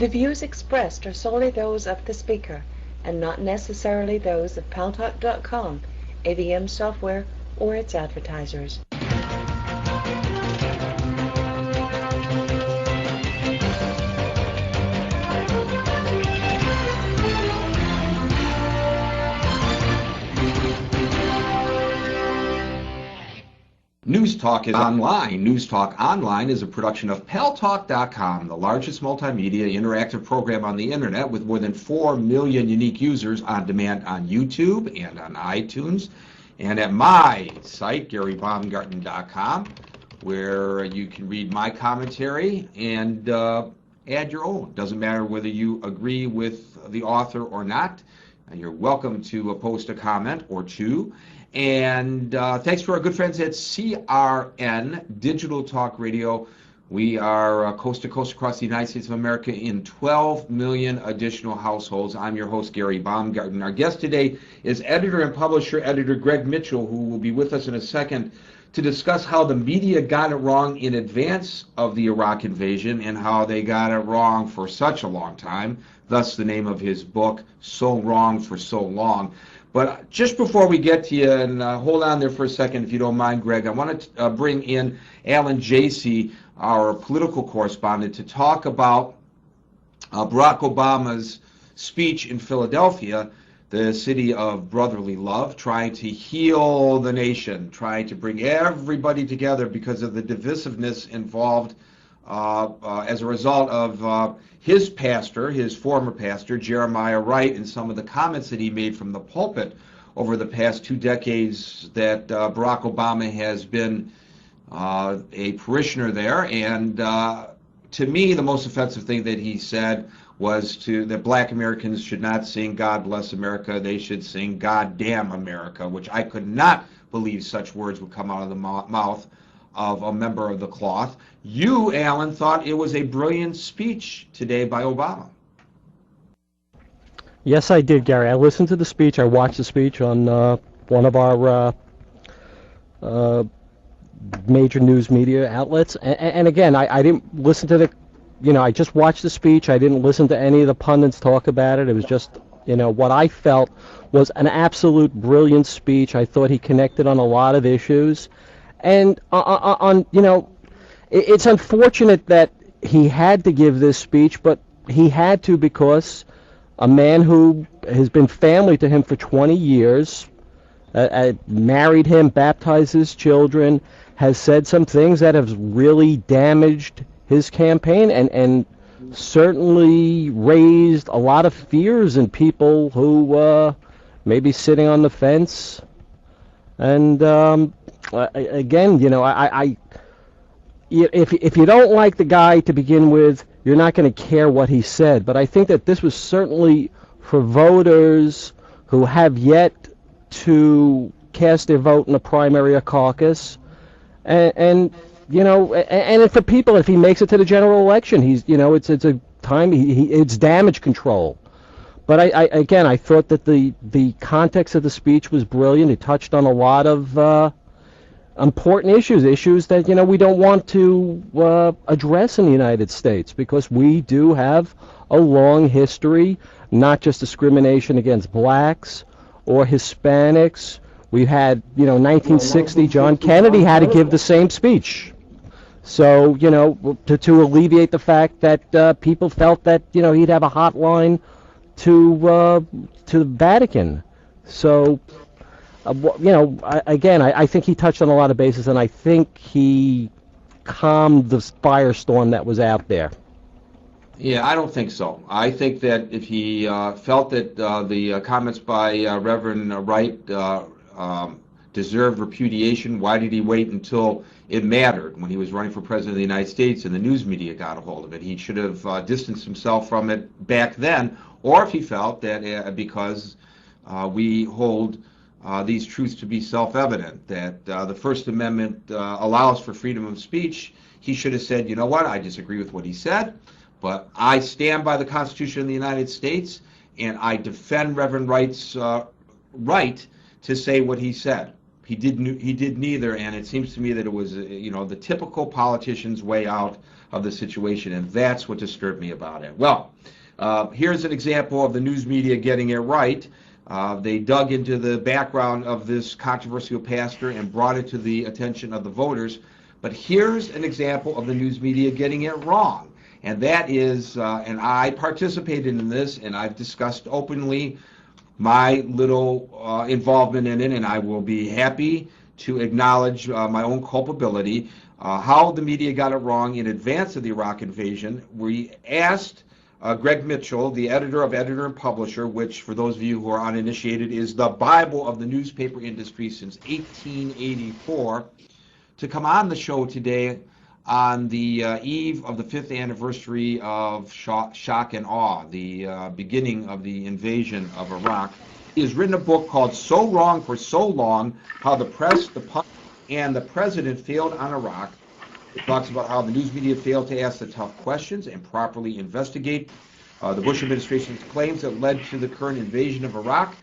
The views expressed are solely those of the speaker and not necessarily those of Paltalk.com, AVM Software, or its advertisers. News Talk is online. News Talk Online is a production of Paltalk.com, the largest multimedia interactive program on the internet with more than 4 million unique users on demand on YouTube and on iTunes and at my site, GaryBaumgarten.com, where you can read my commentary and add your own. Doesn't matter whether you agree with the author or not. You're welcome to post a comment or two. And thanks to our good friends at CRN Digital Talk Radio. We are coast to coast across the United States of America in 12 million additional households. I'm your host, Gary Baumgarten. Our guest today is editor and publisher, editor Greg Mitchell, who will be with us in a second to discuss how the media got it wrong in advance of the Iraq invasion and how they got it wrong for such a long time. Thus the name of his book, So Wrong for So Long. But just before we get to you, and hold on there for a second if you don't mind, Greg, I want to bring in Alan Jacey, our political correspondent, to talk about Barack Obama's speech in Philadelphia, the city of brotherly love, trying to heal the nation, trying to bring everybody together because of the divisiveness involved as a result of his pastor, his former pastor, Jeremiah Wright, and some of the comments that he made from the pulpit over the past 2 decades that Barack Obama has been a parishioner there. And to me, the most offensive thing that he said was that black Americans should not sing God Bless America, they should sing God Damn America, which I could not believe such words would come out of the mouth of a member of the cloth. You, Alan, thought it was a brilliant speech today by Obama. Yes, I did, Gary. I listened to the speech. I watched the speech on one of our major news media outlets. And again, I didn't listen to I just watched the speech. I didn't listen to any of the pundits talk about it. It was just, what I felt was an absolute brilliant speech. I thought he connected on a lot of issues. And it's unfortunate that he had to give this speech, but he had to because a man who has been family to him for 20 years, married him, baptized his children, has said some things that have really damaged his campaign and certainly raised a lot of fears in people who may be sitting on the fence. And again, if you don't like the guy to begin with, you're not going to care what he said. But I think that this was certainly for voters who have yet to cast their vote in a primary or caucus, and for people, if he makes it to the general election, it's a time it's damage control. But I thought that the context of the speech was brilliant. It touched on a lot of important issues that we don't want to address in the United States, because we do have a long history, not just discrimination against blacks or Hispanics. We had 1960, John Kennedy had to give the same speech. So to alleviate the fact that people felt that he'd have a hotline to the Vatican. So again, I think he touched on a lot of bases, and I think he calmed the firestorm that was out there. Yeah, I don't think so. I think that if he felt that the comments by Reverend Wright deserved repudiation, why did he wait until it mattered when he was running for president of the United States and the news media got a hold of it? He should have distanced himself from it back then, or if he felt that because we hold these truths to be self-evident, that the First Amendment allows for freedom of speech, he should have said, you know what, I disagree with what he said, but I stand by the Constitution of the United States, and I defend Reverend Wright's right to say what he said. He did neither, and it seems to me that it was the typical politician's way out of the situation, and that's what disturbed me about it. Well, here's an example of the news media getting it right. They dug into the background of this controversial pastor and brought it to the attention of the voters. But here's an example of the news media getting it wrong. And that is, and I participated in this, and I've discussed openly my little involvement in it, and I will be happy to acknowledge my own culpability. How the media got it wrong in advance of the Iraq invasion. We asked Greg Mitchell, the editor of Editor and Publisher, which, for those of you who are uninitiated, is the Bible of the newspaper industry since 1884, to come on the show today on the eve of the 5th anniversary of Shock and Awe, the beginning of the invasion of Iraq. He has written a book called So Wrong for So Long, How the Press, the Pundits, and the President Failed on Iraq. It talks about how the news media failed to ask the tough questions and properly investigate the Bush administration's claims that led to the current invasion of Iraq.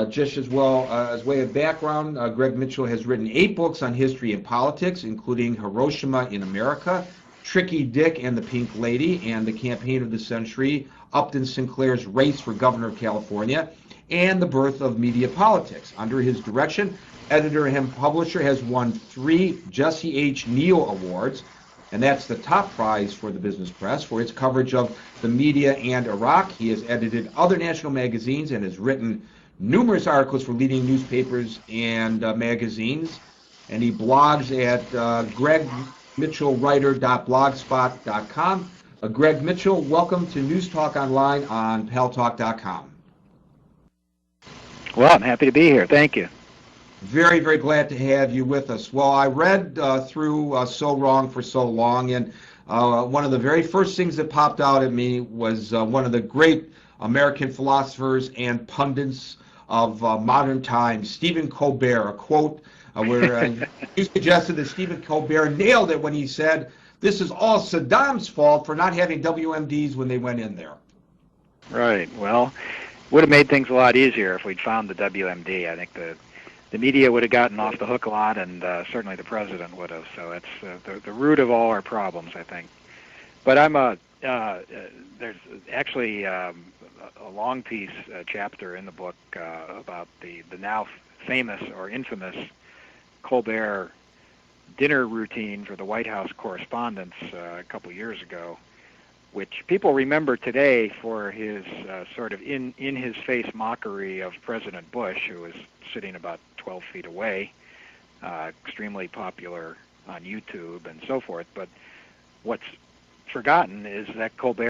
Just as well as way of background, Greg Mitchell has written 8 books on history and politics, including Hiroshima in America, Tricky Dick and the Pink Lady, and the Campaign of the Century, Upton Sinclair's Race for Governor of California, and The Birth of Media Politics. Under his direction, Editor and Publisher has won 3 Jesse H. Neal Awards, and that's the top prize for the business press for its coverage of the media and Iraq. He has edited other national magazines and has written numerous articles for leading newspapers and magazines, and he blogs at gregmitchellwriter.blogspot.com. Greg Mitchell, welcome to News Talk Online on Paltalk.com. Well, I'm happy to be here. Thank you. Very, very glad to have you with us. Well, I read through So Wrong for So Long, and one of the very first things that popped out at me was one of the great American philosophers and pundits of modern times, Stephen Colbert, a quote where you suggested that Stephen Colbert nailed it when he said, "This is all Saddam's fault for not having WMDs when they went in there." Right. Well, would have made things a lot easier if we'd found the WMD. I think the media would have gotten off the hook a lot, and certainly the president would have. So it's the root of all our problems, I think. But there's actually a long piece chapter in the book about the now famous or infamous Colbert dinner routine for the White House correspondents a couple years ago, which people remember today for his sort of in-his-face mockery of President Bush, who was sitting about 12 feet away, extremely popular on YouTube and so forth. But what's forgotten is that Colbert